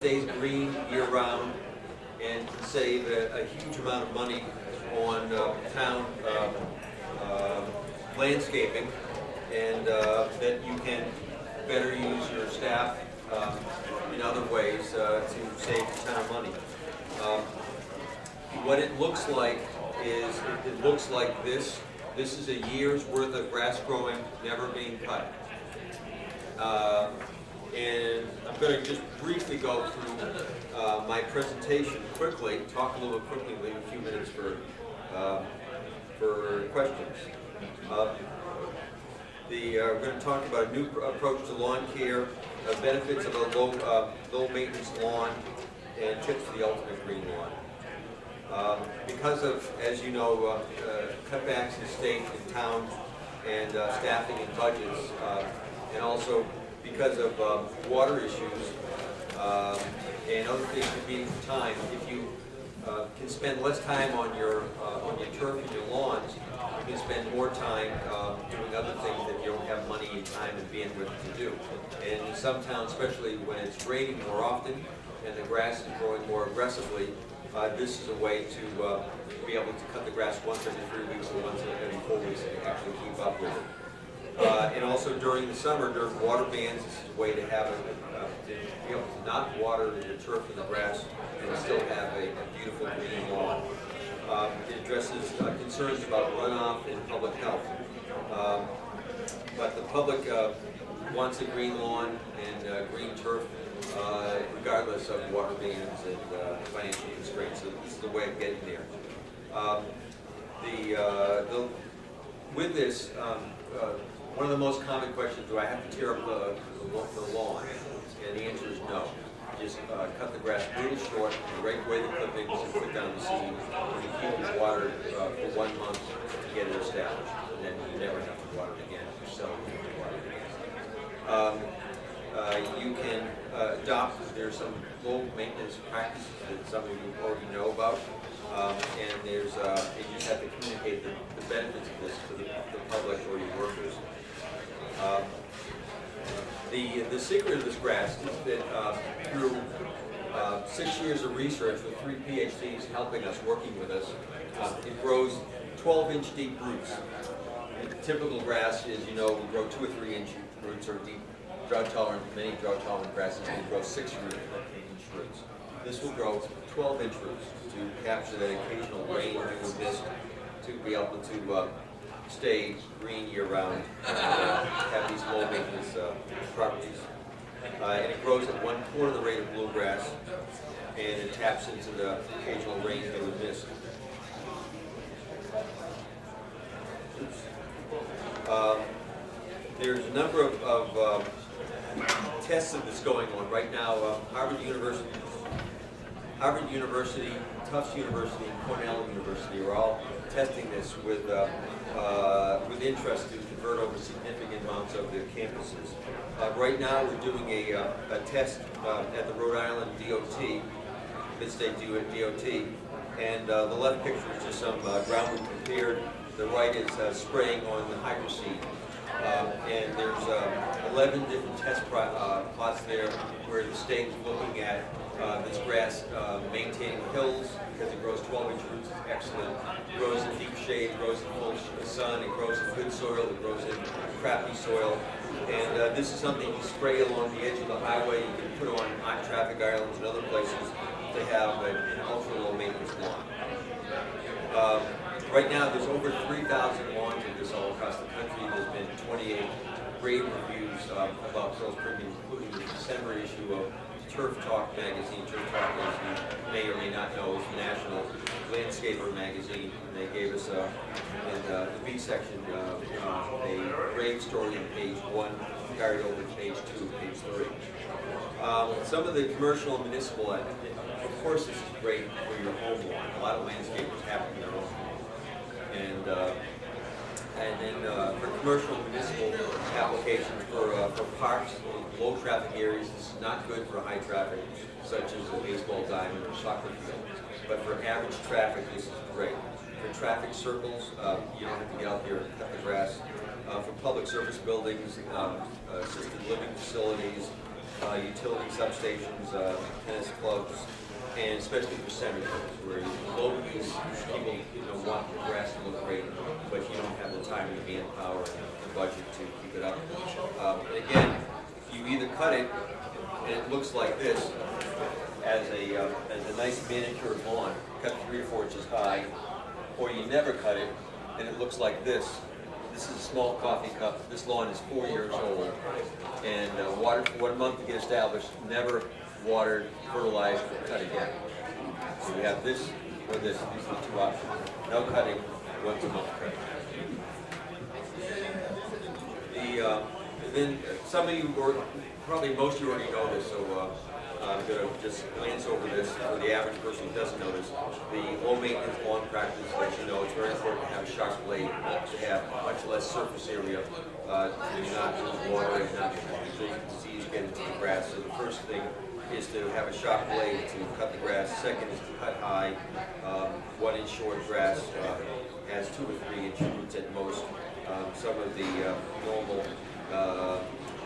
Stays green year-round and can save a huge amount of money on town landscaping, and that you can better use your staff in other ways to save the town money. What it looks like is, it looks like this. This is a year's worth of grass growing, never being cut. And I'm going to just briefly go through my presentation quickly, talk a little bit quickly, leave a few minutes for questions. We're going to talk about a new approach to lawn care, benefits of a low maintenance lawn, and tips for the ultimate green lawn. Because of, as you know, cutbacks in state and towns and staffing and budgets, and also because of water issues and other things competing for time, if you can spend less time on your turf and your lawns, you can spend more time doing other things that you don't have money, time, and bandwidth to do. And in some towns, especially when it's raining more often and the grass is growing more aggressively, this is a way to be able to cut the grass once every 3 weeks or once every 4 weeks and actually keep up with it. And also during the summer, during water bans, this is a way to have to be able to not water the turf and the grass and still have a beautiful green lawn. It addresses concerns about runoff and public health. But the public wants a green lawn and green turf regardless of water bans and financial constraints. So this is the way of getting there. With this, one of the most common questions, do I have to tear up the lawn? And the answer is no. Just cut the grass really short, break away the clippings, and put down the seed, and you keep it watered for 1 month to get it established. And then you never have to water it again. You sell it and water it again. You can adopt, there's some low maintenance practices that some of you already know about. And there's, you just have to communicate the benefits of this to the public or your workers. The secret of this grass is that through 6 years of research with 3 PhDs helping us, working with us, it grows 12-inch deep roots. Typical grass is, you know, will grow 2 or 3 inch roots, or deep drought tolerant. Many drought tolerant grasses will grow 6 or 8 inch roots. This will grow 12-inch roots to capture that occasional rain or mist, to be able to stay green year-round, have these low maintenance properties. And it grows at 1/4 the rate of bluegrass, and it taps into the occasional rain and mist. There's a number of tests of this going on right now. Harvard University, Tufts University, and Cornell University are all testing this with interest to convert over significant amounts of their campuses. Right now, we're doing a test at the Rhode Island DOT, Mid-State DOT, and the left picture is just some ground we prepared. The right is spraying on the hydroseed. And there's 11 different test plots there where the state is looking at this grass maintaining hills, because it grows 12-inch roots, it's excellent. It grows in deep shade, it grows in full sun, it grows in good soil, it grows in crappy soil. And this is something you spray along the edge of the highway. You can put on hot traffic islands and other places to have an ultra-low maintenance lawn. Right now, there's over 3,000 lawns of this all across the country. There's been 28 rave reviews about Pearl's Premium, including the December issue of Turf Talk magazine. Turf Talk, as you may or may not know, is a national landscaper magazine. And they gave us, in the B section, a rave story on page 1, carried over to page 2, page 3. Some of the commercial and municipal, of course, this is great for your home lawn. A lot of landscapers have it in their own home. And then for commercial and municipal applications for parks, low traffic areas, this is not good for high traffic, such as a baseball diamond or soccer field. But for average traffic, this is great. For traffic circles, you don't have to get out there and cut the grass. For public service buildings, assisted living facilities, utility substations, tennis clubs, and especially for cemeteries, where low use people want the grass to look great, but you don't have the time, the manpower, and the budget to keep it up. And again, you either cut it and it looks like this as a nice manicured lawn, cut 3 or 4 inches high, or you never cut it and it looks like this. This is a small coffee cup. This lawn is 4 years old, and watered for 1 month to get established, never watered, fertilized, or cut again. So we have this or this. These are the 2 options. No cutting, once a month cutting. Then some of you, or probably most of you already know this, so I'm going to just glance over this for the average person who doesn't know this. The low maintenance lawn practice, as you know, it's very important to have a sharp blade, to have much less surface area, to not lose water and not disease get into the grass. So the first thing is to have a sharp blade to cut the grass. Second is to cut high. 1 inch short grass has 2 or 3 inch roots at most. Some of the normal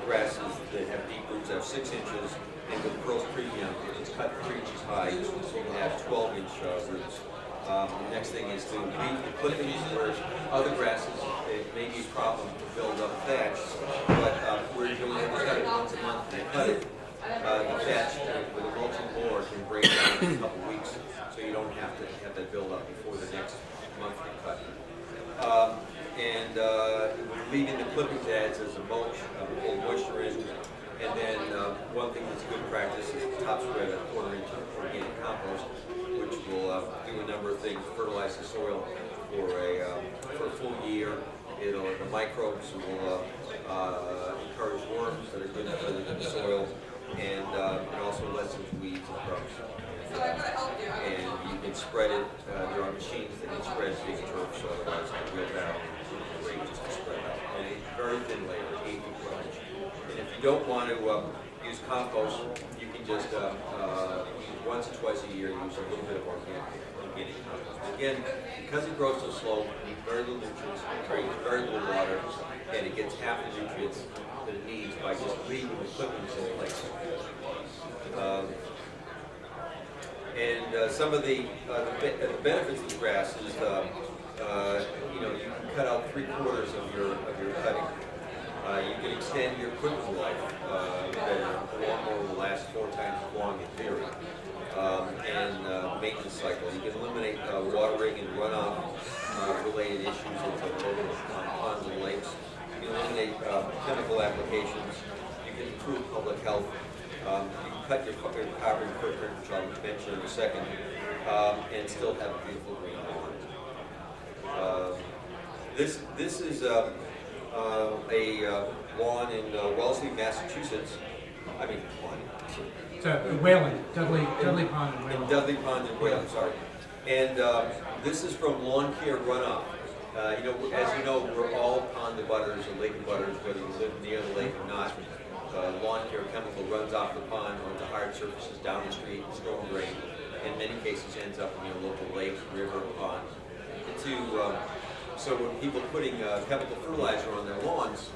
grasses that have deep roots have 6 inches, and with Pearl's Premium, it's cut 3 inches high, so you can have 12-inch roots. The next thing is to leave the clippings where other grasses, it may be a problem to build up thatch, but we're doing it, we cut it once a month, and cut it. The thatch with a mulching blower can break down in a couple weeks, so you don't have to have that build up before the next monthly cut. We're leaving the clippings adds as a mulch, pull moisture in, and then one thing that's good practice is top spread a 1/4 inch of organic compost, which will do a number of things, fertilize the soil for a full year. The microbes will encourage worms that are good for the soil, and it also lessens weeds and grubs. And you can spread it, there are machines that can spread big turfs, so otherwise the real valve is to spread out. And it's very thin layer, 8 to 12 inch. And if you don't want to use compost, you can just once or twice a year use a little bit of organic compost. Again, because it grows so slow, it needs very little nutrients, very little water, and it gets half the nutrients that it needs by just leaving the clippings in place. Some of the benefits of the grass is, you can cut out 3/4 of your cutting. You can extend your equipment life. The lawnmower will last 4 times as long in theory. Maintenance cycle. You can eliminate watering and runoff related issues into local ponds and lakes. You can eliminate chemical applications. You can improve public health. You can cut your carbon footprint, which I'll mention in a second, and still have a beautiful green lawn. This is a lawn in Wellesley, Massachusetts. Wayland, Dudley Pond and Wayland. In Dudley Pond and Wayland, sorry. And this is from lawn care runoff. As you know, we're all pond abutters or lake abutters, whether you live near the lake or not. Lawn care chemical runs off the pond onto hard surfaces down the street, storm drain. In many cases, ends up in your local lake, river, pond. So when people are putting chemical fertilizer on their lawns,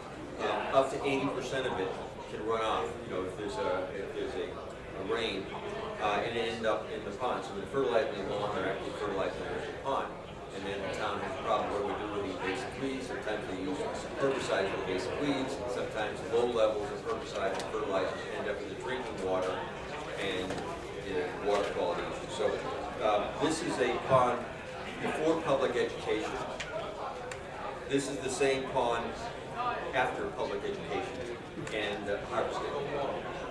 up to 80% of it can run off. If there's a rain, and it end up in the pond. So when fertilizing the lawn, they're actually fertilizing the pond. And then the town has a problem what do we do with the invasive weeds. Sometimes they use herbicides for invasive weeds. Sometimes low levels of herbicide and fertilizers end up in the drinking water and water quality issues. So this is a pond before public education. This is the same pond after public education and harvesting.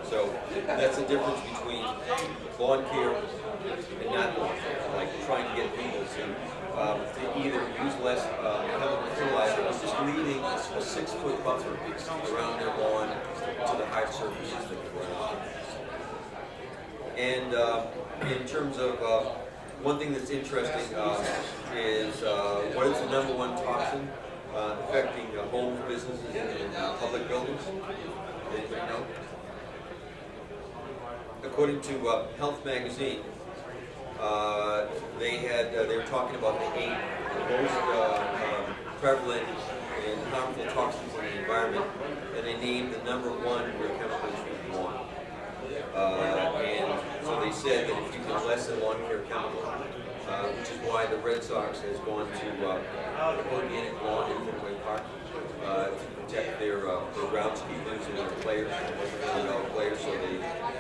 So that's the difference between lawn care and not lawn care. Like trying to get people to either use less chemical fertilizer or just leaving a 6-foot buffer around their lawn to the hard surfaces that can run off. And in terms of one thing that's interesting is what is the #1 toxin affecting homes, businesses, and public buildings? Anybody know? According to Health Magazine, they were talking about the 8 most prevalent and harmful toxins in the environment, and they named the #1 were chemicals from lawn. And so they said that if you get less than lawn care chemical, which is why the Red Sox has gone to organic lawn in Fenway Park to protect their groundskeepers and their players, players, so they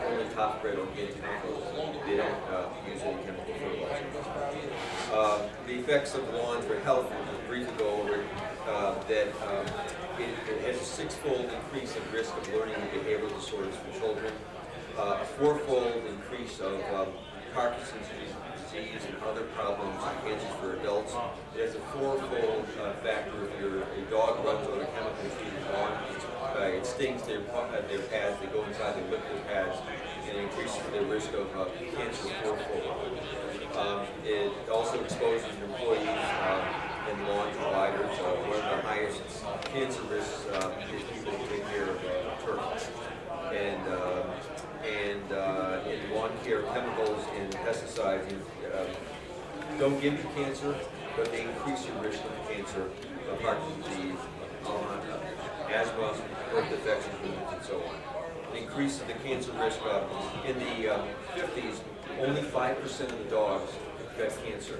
only top grade organic chemicals. They don't use any chemical fertilizer. The effects of lawn for health, we'll briefly go over it, that it has a six-fold increase in risk of learning and behavioral disorders for children, a four-fold increase of Parkinson's disease and other problems and cancers for adults. It has a four-fold factor if a dog runs on a chemical-treated lawn. It stings their pads, they go inside, they lick their pads, and it increases their risk of cancer fourfold. It also exposes employees and lawn providers. One of the highest cancer risks is people who take care of turtles. And in lawn care, chemicals and pesticides don't give you cancer, but they increase your risk of cancer, Parkinson's disease, asthma, birth defects, and so on. It increases the cancer risk. In the 50s, only 5% of the dogs got cancer.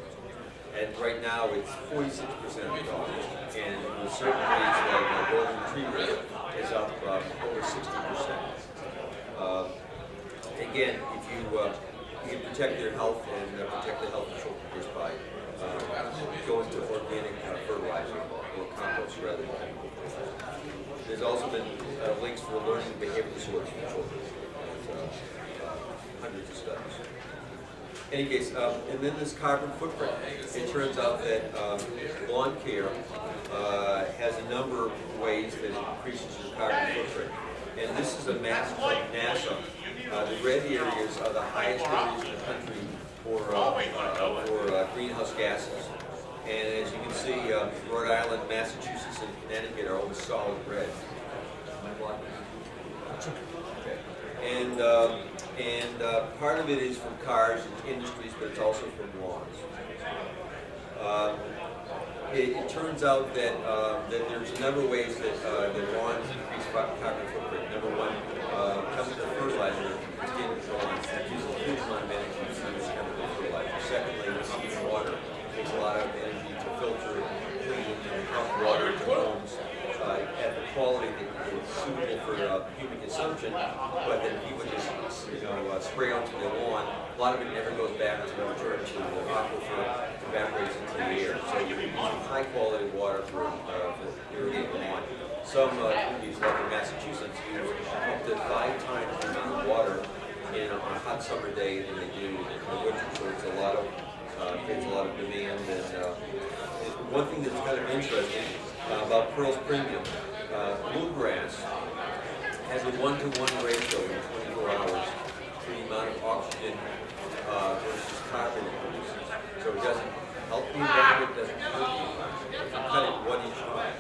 And right now it's 46% of the dogs. And with certain breeds like golden retriever is up over 60%. Again, if you can protect their health and protect the health of children just by going to organic fertilizer or compost rather than chemical fertilizer. There's also been links for learning and behavioral disorders for children. Hundreds of studies. In any case, and then this carbon footprint. It turns out that lawn care has a number of ways that it increases your carbon footprint. And this is a map from NASA. The red areas are the highest areas in the country for greenhouse gases. And as you can see, Rhode Island, Massachusetts, and Connecticut are almost solid red. Okay. And part of it is from cars and industries, but it's also from lawns. It turns out that there's a number of ways that lawns increase carbon footprint. Number one, chemical fertilizer uses a huge amount of energy to use chemical fertilizer. Secondly, heating water takes a lot of energy to filter, clean, and pump water into homes at the quality that is suitable for human consumption, but then people just spray onto their lawn. A lot of it never goes back to return to the aquifer, evaporates into the air. So you're using high quality water for irrigating the lawn. Some communities, like in Massachusetts, use up to 5 times the amount of water in a hot summer day than they do in the winter. So it's a lot of creates a lot of demand. And one thing that's kind of interesting about Pearl's Premium, bluegrass has a 1-to-1 ratio in 24 hours to the amount of oxygen versus carbon it produces. So it doesn't help the environment, it doesn't hurt the environment. If you cut it 1 inch high,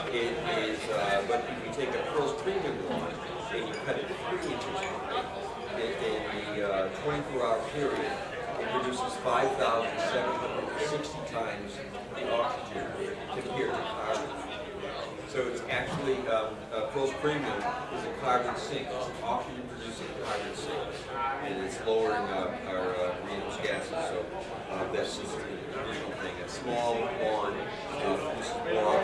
it is, but if you take a Pearl's Premium lawn and you cut it 3 inches high, in the 24-hour period, it produces 5,760 times the oxygen compared to carbon. So it's actually, Pearl's Premium is a carbon sink. It's an oxygen-producing carbon sink. And it's lowering our greenhouse gases. So that's just an additional thing. A small lawn produces more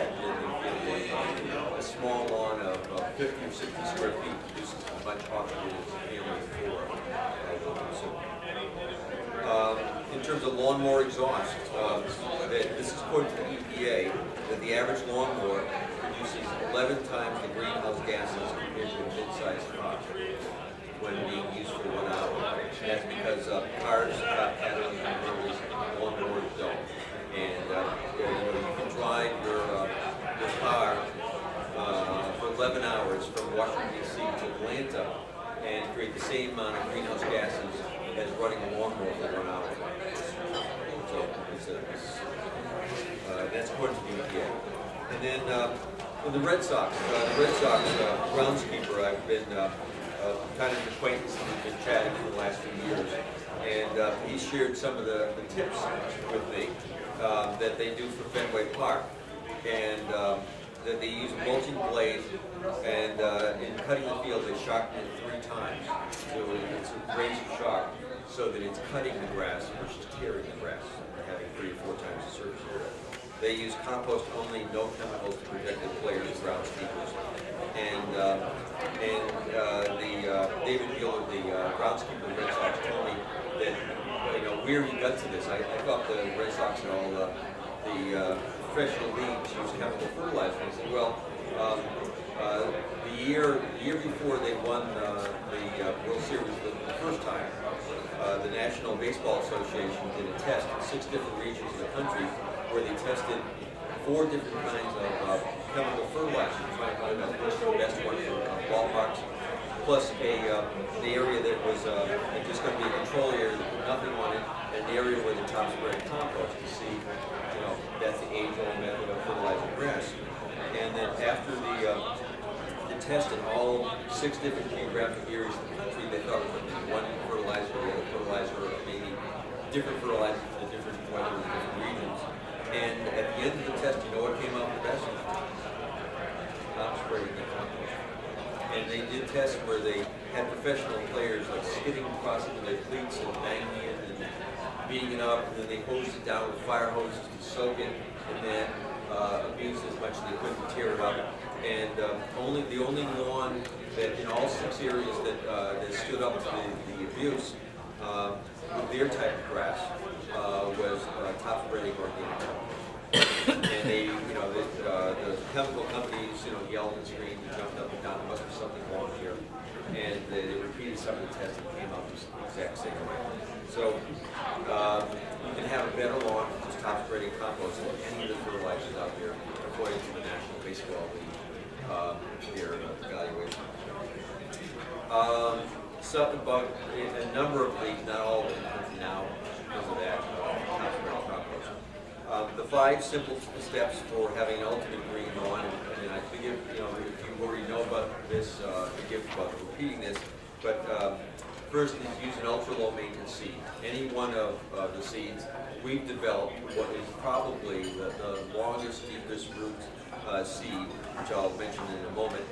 oxygen than a small lawn of 50 or 60 square feet produces as much oxygen as a family of 4 will consume. In terms of lawnmower exhaust, this is according to the EPA, that the average lawnmower produces 11 times the greenhouse gases compared to a mid-sized car when being used for 1 hour. And that's because cars have catalytic converters, lawnmowers don't. And you can drive your car for 11 hours from Washington, D.C. to Atlanta and create the same amount of greenhouse gases as running a lawnmower for 1 hour. So that's according to the EPA. And then with the Red Sox, groundskeeper, I've been kind of an acquaintance, and we've been chatting for the last few years. And he shared some of the tips with me that they do for Fenway Park. And that they use a mulching blade, and in cutting the field, they sharpen it 3 3 times. So it's a raise of shock so that it's cutting the grass versus tearing the grass, and having 3 or 4 times the surface area. They use compost only, no chemicals to protect the players and groundskeepers. David Gillard, the groundskeeper of the Red Sox, told me that, where he got to this. I thought the Red Sox and all the professional leagues use chemical fertilizer. I said, well, the year before they won the World Series the first time, the National Baseball Association did a test in 6 different regions of the country where they tested 4 different kinds of chemical fertilizer to try and find out which the best one for ballparks, plus the area that was just going to be a control area that put nothing on it, and the area where the top spread compost to see, that's the age-old method of fertilizing grass. And then after the test in all 6 different geographic areas of the country, they thought it would be one fertilizer, the other fertilizer, or maybe different fertilizer for the different weather in different regions. And at the end of the test, you know what came out the best? Top spraying the compost. And they did tests where they had professional players like skidding across it with their cleats and banging it and beating it up, and then they hosed it down with fire hoses to soak it, and then abused as much as they could to tear it up. And the only lawn that in all 6 areas that stood up to the abuse with their type of grass was top spraying organic. And they, the chemical companies, yelled and screamed and jumped up and down. There must be something wrong here. And they repeated some of the tests and came out the exact same way. So you can have a better lawn with just top spraying compost than any of the fertilizers out there, according to the National Baseball League, their evaluation. Something about a number of leagues, not all of them now, because of that top spraying compost. The 5 simple steps for having an ultimate green lawn, and I forgive, if you already know about this, forgive about repeating this, but first is use an ultra-low maintenance seed. Any one of the seeds, we've developed what is probably the longest, deepest root seed, which I'll mention in a moment.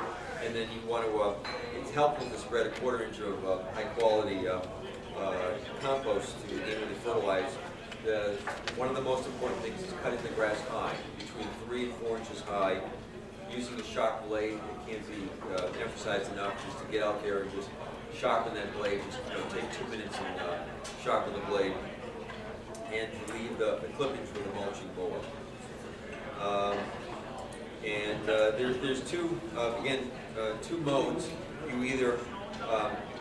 And then you want to, it's helpful to spread a 1/4 inch of high-quality compost to evenly fertilize. One of the most important things is cutting the grass high, between 3 and 4 inches high, using a sharp blade. It can't be emphasized enough just to get out there and just sharpen that blade. Just take 2 minutes and sharpen the blade, and to leave the clippings with a mulching mower. There's 2 modes. You either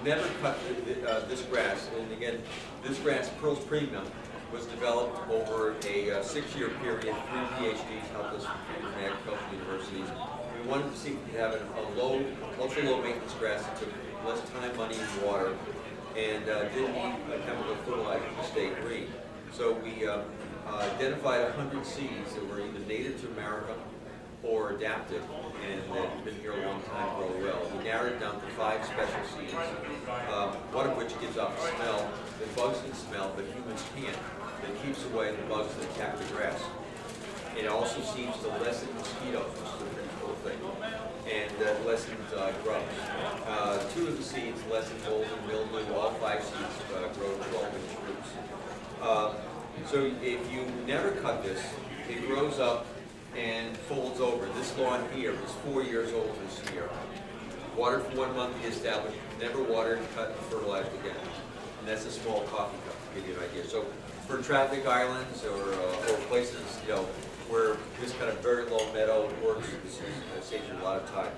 never cut this grass, and again, this grass, Pearl's Premium, was developed over a 6-year period. 3 PhDs helped us from agricultural universities. We wanted to see if we could have a ultra-low maintenance grass that took less time, money, and water, and didn't need chemical fertilizer to stay green. So we identified 100 seeds that were either native to America or adapted, and that have been here a long time, grow well. We narrowed it down to 5 special seeds, one of which gives off a smell that bugs can smell, but humans can't. That keeps away the bugs that attack the grass. It also seems to lessen mosquitoes, which is a pretty cool thing, and lessens grubs. 2 of the seeds lessen mold and mildew. All 5 seeds grow 12-inch roots. So if you never cut this, it grows up and folds over. This lawn here is 4 years old this year. Watered for 1 month, established, never watered, cut, and fertilized again. And that's a small coffee cup to give you an idea. So for traffic islands or places, where this kind of very low meadow works, this saves you a lot of time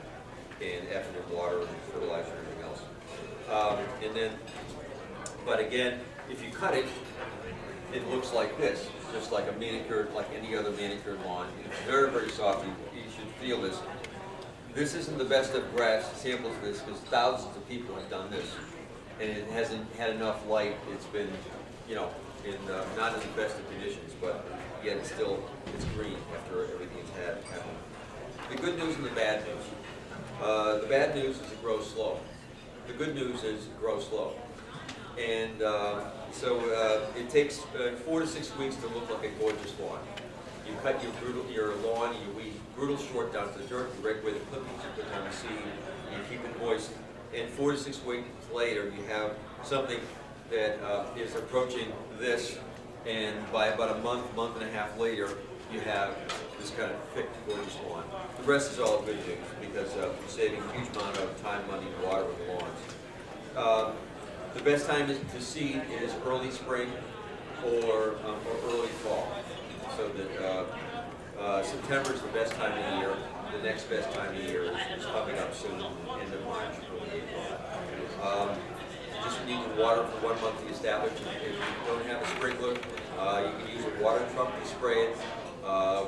and effort and water and fertilizer and everything else. But again, if you cut it, it looks like this, just like a manicured, like any other manicured lawn. It's very, very soft. You should feel this. This isn't the best of grass samples of this, because thousands of people have done this, and it hasn't had enough light. It's been, not in the best of conditions, but yet it's green after everything's happened. The good news and the bad news. The bad news is it grows slow. The good news is it grows slow. And so it takes 4 to 6 weeks to look like a gorgeous lawn. You cut your lawn, you weed brutal short down to the dirt, you rake away the clippings, you put down the seed, you keep it moist, and 4 to 6 weeks later, you have something that is approaching this, and by about a month and a half later, you have this kind of thick, gorgeous lawn. The rest is all good news, because you're saving a huge amount of time, money, and water with the lawns. The best time to seed is early spring or early fall, so that September is the best time of the year. The next best time of the year is coming up soon, end of March, early April. Just need to water for 1 month to establish. If you don't have a sprinkler, you can use a water truck to spray it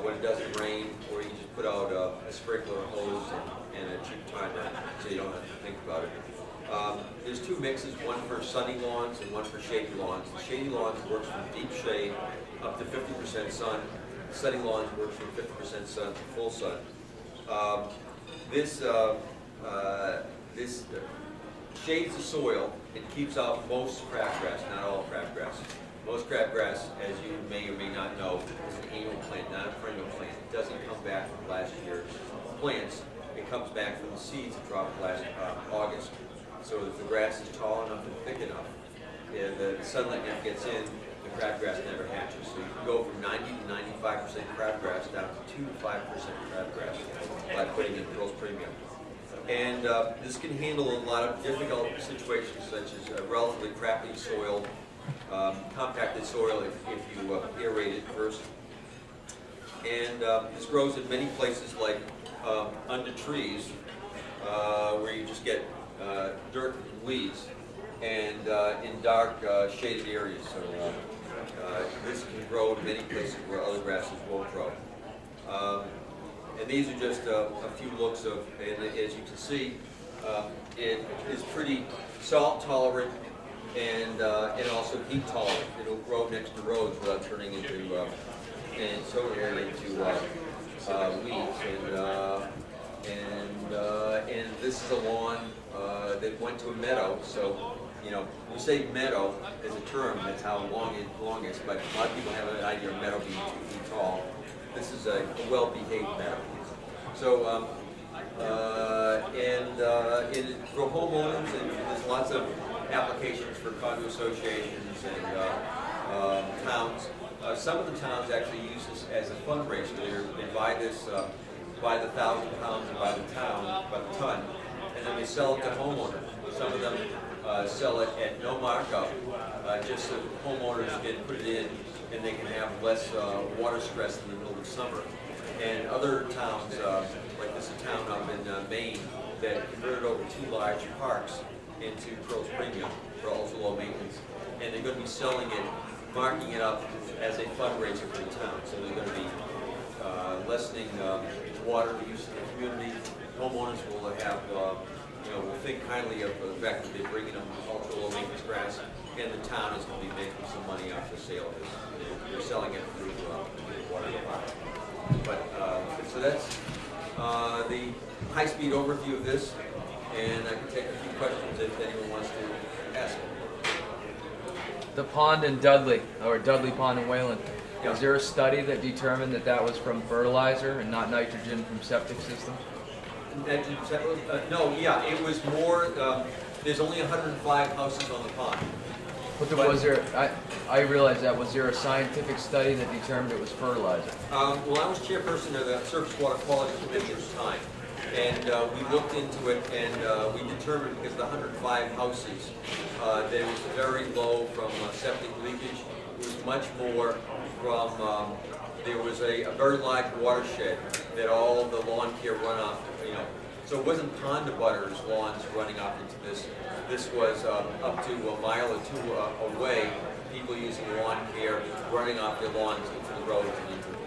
when it doesn't rain, or you just put out a sprinkler hose and a cheap timer, so you don't have to think about it. There's 2 mixes, one for sunny lawns and one for shady lawns. The shady lawns works from deep shade up to 50% sun. Sunny lawns works from 50% sun to full sun. This shades the soil. It keeps out most crabgrass, not all crabgrass. Most crabgrass, as you may or may not know, is an annual plant, not a perennial plant. It doesn't come back from last year's plants. It comes back from the seeds that dropped last August. So if the grass is tall enough and thick enough, the sunlight never gets in, the crabgrass never hatches. So you can go from 90 to 95% crabgrass down to 2 to 5% crabgrass by putting in Pearl's Premium. And this can handle a lot of difficult situations, such as relatively crappy soil, compacted soil if you aerate it first. And this grows in many places, like under trees, where you just get dirt and weeds, and in dark shaded areas. So this can grow in many places where other grasses won't grow. And these are just a few looks of, and as you can see, it is pretty salt tolerant and also heat tolerant. It'll grow next to roads without turning into and weeds. And this is a lawn that went to a meadow. So, you know, we say meadow as a term, that's how long it is, but a lot of people have an idea of meadow being 2 feet tall. This is a well-behaved meadow. So, for homeowners, and there's lots of applications for condo associations and towns. Some of the towns actually use this as a fundraiser. They buy this by the 1,000 pounds and by the ton, and then they sell it to homeowners. Some of them sell it at no markup, just so homeowners can put it in and they can have less water stress in the middle of summer. And other towns, like this town up in Maine, that converted over 2 large parks into Pearl's Premium for ultra low maintenance, and they're going to be selling it, marking it up as a fundraiser for the town. So they're going to be lessening water use in the community. Homeowners will have, will think kindly of the fact that they're bringing them ultra low maintenance grass, and the town is going to be making some money off the sale of this. They're selling it through water department. But so that's the high-speed overview of this, and I can take a few questions if anyone wants to ask. The pond in Dudley, or Dudley Pond in Wayland, Yeah. was there a study that determined that that was from fertilizer and not nitrogen from septic system? No, yeah, it was more, there's only 105 houses on the pond. But was there, I realize that, was there a scientific study that determined it was fertilizer? Well, I was chairperson of the Surface Water Quality Commission at the time, and we looked into it, and we determined, because the 105 houses, that it was very low from septic leakage. It was much more from, there was a very large watershed that all the lawn care runoff, so it wasn't pond abutters lawns running off into this. This was up to a mile or 2 away, people using lawn care running off their lawns into the roads and into the